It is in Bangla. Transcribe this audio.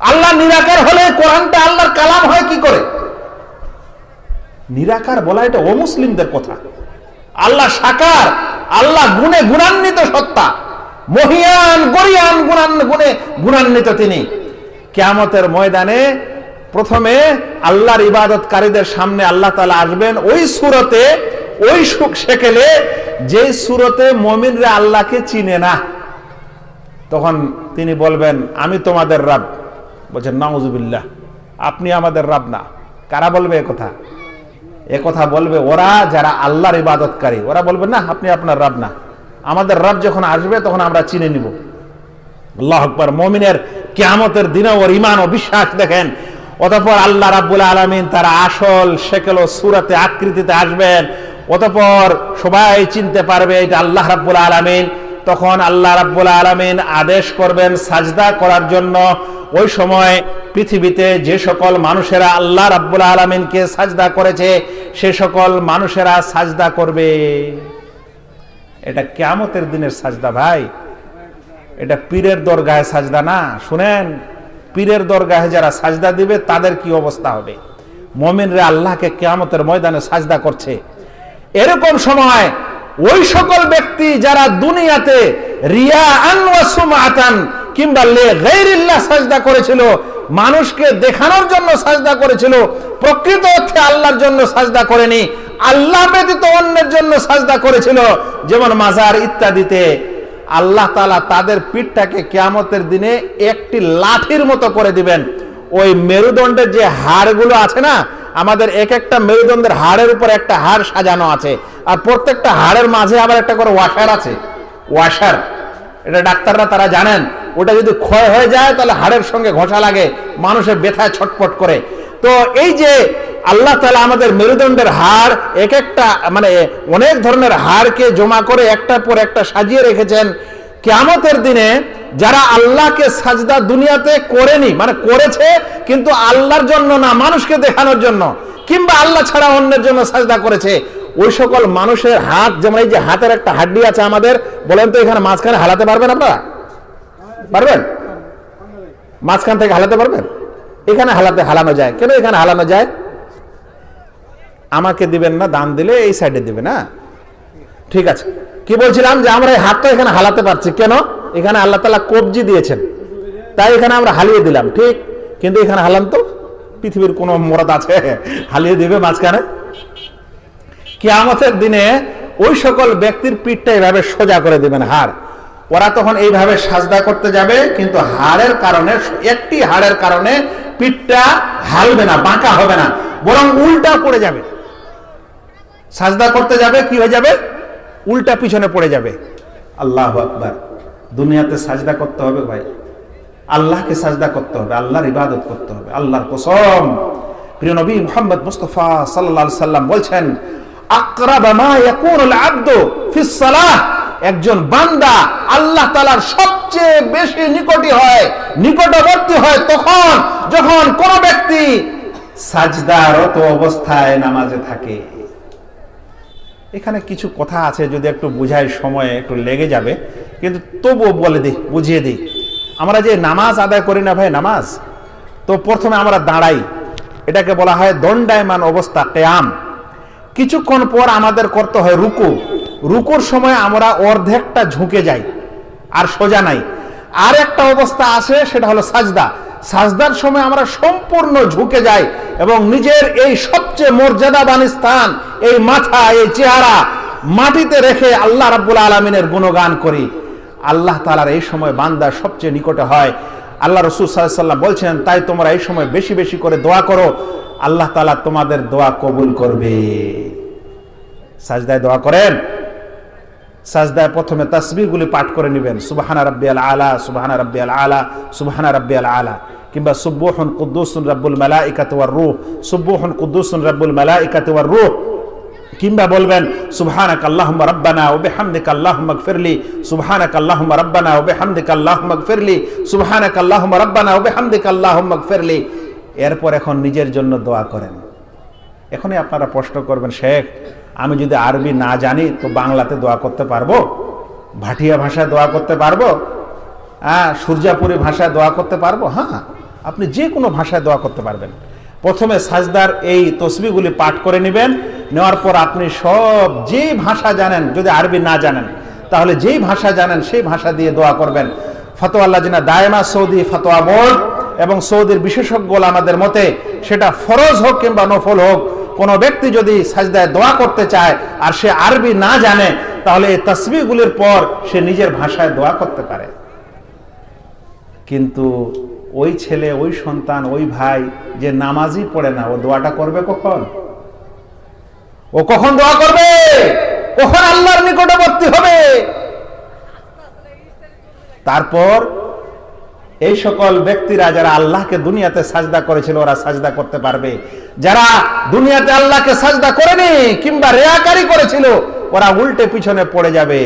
আল্লাহ নিরাকার হলে কোরআনটা আল্লাহর কালাম হয় কি করে? নিরাকার বলা এটা অমুসলিমদের কথা। আল্লাহ সাকার, আল্লাহ গুণে গুণান্বিত সত্তা, মহিয়ান গরিয়ান গুণে গুণান্বিত তিনি। কিয়ামতের ময়দানে প্রথমে আল্লাহর ইবাদতকারীদের সামনে আল্লাহ তাআলা আসবেন ওই সূরতে, ওই শেকেলে যে সূরতে মুমিনরা আল্লাহকে চিনে না। তখন তিনি বলবেন আমি তোমাদের রব। বলছেন নাউজুবিল্লাহ, আপনি আমাদের রব না। কারা বলবে এ কথা বলবে ওরা যারা আল্লাহর ইবাদতকারী। ওরা বলবে না আপনি আপনার রব না, আমাদের রব যখন আসবে তখন আমরা চিনে নিব। আল্লাহু আকবার। মুমিনের কিয়ামতের দিনে ওর ঈমান ও বিশ্বাস দেখেন। অতঃপর আল্লাহ রাব্বুল আলামিন তার আসল শেকেল ও সূরাতে আকৃতিতে আসবেন। অতঃপর সবাই চিনতে পারবে এটা আল্লাহ রাব্বুল আলামিন। তখন আল্লাহ রাব্বুল আলামিন আদেশ করবেন সাজদা করার জন্য। ওই সময় পৃথিবীতে যে সকল মানুষেরা আল্লাহ রাব্বুল আলামিনকে সাজদা করেছে সে সকল মানুষেরা সাজদা করবে। এটা কিয়ামতের দিনের সাজদা ভাই, এটা পীরের দরগাহে সাজদা না। শুনেন, পীরের দরগাহে যারা সাজদা দিবে তাদের কি অবস্থা হবে। মুমিনরা আল্লাহকে কিয়ামতের ময়দানে সাজদা করছে। এরকম সময় ওই সকল ব্যক্তি যারা দুনিয়াতে রিয়াআন ওয়া সুমআতান কিংবা লিগাইরিল্লাহ সাজদা করেছিল, মানুষকে দেখানোর জন্য সাজদা করেছিল, প্রকৃত অর্থে আল্লাহর জন্য সাজদা করেনি, আল্লাহ ব্যতীত অন্যের জন্য সাজদা করেছিল, যেমন মাজার ইত্যাদিতে, আল্লাহ তাআলা তাদের পিঠটাকে কিয়ামতের দিনে একটি লাঠির মতো করে দিবেন। ওই মেরুদণ্ডের যে হাড়গুলো আছে না, আমাদের এক একটা মেরুদণ্ডের হাড়ের উপর একটা হাড় সাজানো আছে, আর প্রত্যেকটা হাড়ের মাঝে আবার একটা করে ওয়াশার আছে। ওয়াশার, এটা ডাক্তাররা তারা জানেন, ওটা যদি ক্ষয় হয়ে যায় তাহলে হাড়ের সঙ্গে ঘষা লাগে, মানুষের ব্যথায় ছটপট করে। তো এই যে আল্লাহ তাআলা আমাদের মেরুদণ্ডের হাড় এক একটা মানে অনেক ধরনের হাড়কে জমা করে একটার পর একটা সাজিয়ে রেখেছেন। কিয়ামতের দিনে যারা আল্লাহকে সাজদা দুনিয়াতে করেনি, মানে করেছে কিন্তু আল্লাহর জন্য না, মানুষকে দেখানোর জন্য, কিংবা আল্লাহ ছাড়া অন্যের জন্য সাজদা করেছে, ওই সকল মানুষের হাত, যেমন এই যে হাতের একটা হাড্ডি আছে আমাদের, বলেন তো এখানে মাঝখানে হালাতে পারবেন আপনারা? পারবেন? মাঝখান থেকে হালাতে পারবেন? এখানে হালানো যায়। কেন এখানে হালানো যায়? আমাকে দিবেন না, দান দিলে এই সাইডে দিবেন। না ঠিক আছে, কি বলছিলাম যে আমরা এই হাতটা এখানে হালাতে পারছি কেন? এখানে আল্লাহ তাআলা কবজি দিয়েছেন, তাই এখানে আমরা হালিয়ে দিলাম। ঠিক, কিন্তু এখানে হালান তো পৃথিবীর কোন মরদ আছে হালিয়ে দিবে মাঝখানে? কিয়ামতের দিনে ওই সকল ব্যক্তির পিঠটা এইভাবে সোজা করে দিবেন, হাড়। ওরা তখন এইভাবে সাজদা করতে যাবে, কিন্তু হাড়ের কারণে, একটি হাড়ের কারণে পিঠটা হালবে না, বাঁকা হবে না, বরং উল্টা পড়ে যাবে। সাজদা করতে যাবে, কি হয়ে যাবে? উল্টা পিছনে পড়ে যাবে। আল্লাহু আকবার। দুনিয়াতে সাজদা করতে হবে ভাই, আল্লাহকে সাজদা করতে হবে, আল্লাহর ইবাদত করতে হবে। আল্লাহর কসম, প্রিয় নবী মুহাম্মদ মুস্তাফা সাল্লাল্লাহু আলাইহি সাল্লাম বলছেন, আকরাবা মা ইয়াকুনুল আবদু ফিস সালাহ, একজন বান্দা আল্লাহ তাআলার সবচেয়ে বেশি নিকটবর্তী হয় তখন যখন কোন ব্যক্তি সাজদারত অবস্থায় নামাজে থাকে। এখানে কিছু কথা আছে, যদি একটু বুঝাই সময় একটু লেগে যাবে, কিন্তু তবুও বলে দিই, বুঝিয়ে দিই। আমরা যে নামাজ আদায় করি না ভাই, নামাজ তো প্রথমে আমরা দাঁড়াই, এটাকে বলা হয় দণ্ডায়মান অবস্থা, কিয়াম। কিছুক্ষণ পর আমাদের করতে হয় রুকু। রুকুর সময় আমরা অর্ধেকটা ঝুঁকে যাই, আর সোজা নাই। আর একটা অবস্থা আছে, সেটা হলো সাজদা। সাজদার সময় আমরা সম্পূর্ণ ঝুঁকে যাই এবং নিজের এই সবচেয়ে মর্যাদাবান স্থান, এই মাথা, এই চেহারা মাটিতে রেখে আল্লাহ রাব্বুল আলামিনের গুণগান করি। আল্লাহ তাআলার এই সময় বান্দা সবচেয়ে নিকটে হয়। আল্লাহ রাসূল সাল্লাল্লাহু আলাইহি ওয়াসাল্লাম বলছেন, তাই তোমরা এই সময় বেশি বেশি করে দোয়া করো, আল্লাহ তাআলা তোমাদের দোয়া কবুল করবে। সাজদায় দোয়া করেন, সাজদায় প্রথমে তাসবিহগুলি পাঠ করে নেবেন, সুবহানা রাব্বিয়াল আলা, সুবহানা রাব্বিয়াল আলা, সুবহানা রাব্বিয়াল আলা, কিংবা সুবহুন কুদ্দুসুন রাব্বুল মালাইকাতি ওয়ার রূহ, সুবহুন কুদ্দুসুন রাব্বুল মালাইকাতি ওয়ার রূহ, কিংবা বলবেন সুবহানাকা আল্লাহুম্মা রাব্বানা ওয়া বিহামদিকা আল্লাহুম্মা ইগফিরলি, সুবহানাকা আল্লাহুম্মা রাব্বানা ওয়া বিহামদিকা আল্লাহুম্মা ইগফিরলি, সুবহানাকা আল্লাহুম্মা রাব্বানা ওয়া বিহামদিকা আল্লাহুম্মা ইগফিরলি। এরপর এখন নিজের জন্য দোয়া করেন। এখনই আপনারা প্রশ্ন করবেন, শেখ আমি যদি আরবি না জানি তো বাংলাতে দোয়া করতে পারবো? ভাটিয়া ভাষায় দোয়া করতে পারবো? সূর্যাপুরী ভাষায় দোয়া করতে পারবো? হ্যাঁ, আপনি যে কোনো ভাষায় দোয়া করতে পারবেন। প্রথমে সাজদার এই তসবিহগুলি পাঠ করে নেবেন, নেওয়ার পর আপনি সব যে ভাষা জানেন, যদি আরবি না জানেন তাহলে যেই ভাষা জানেন সেই ভাষা দিয়ে দোয়া করবেন। ফতোয়া লাজনা দায়েমা সৌদি ফতোয়া বোর্ড এবং সৌদির বিশেষজ্ঞ আমাদের মতে সেটা ফরজ হোক কিংবা নফল হোক, কোনো ব্যক্তি যদি সাজদায় দোয়া করতে চায় আর সে আরবি না জানে তাহলে এই তাসবিহগুলির পর সে নিজের ভাষায় দোয়া করতে পারে। কিন্তু ওই ছেলে, ওই সন্তান, ওই ভাই যে নামাজই পড়ে না, ও দোয়াটা করবে কখন? ও কখন দোয়া করবে? কখন আল্লাহর নিকটবর্তী হবে? তারপর এই সকল ব্যক্তিরা যারা আল্লাহকে দুনিয়াতে সাজদা করেছিল ওরা সাজদা করতে পারবে, যারা দুনিয়াতে আল্লাহকে সাজদা করেনি কিংবা রিয়াকারি করেছিল ওরা উল্টে পিছনে পড়ে যাবে।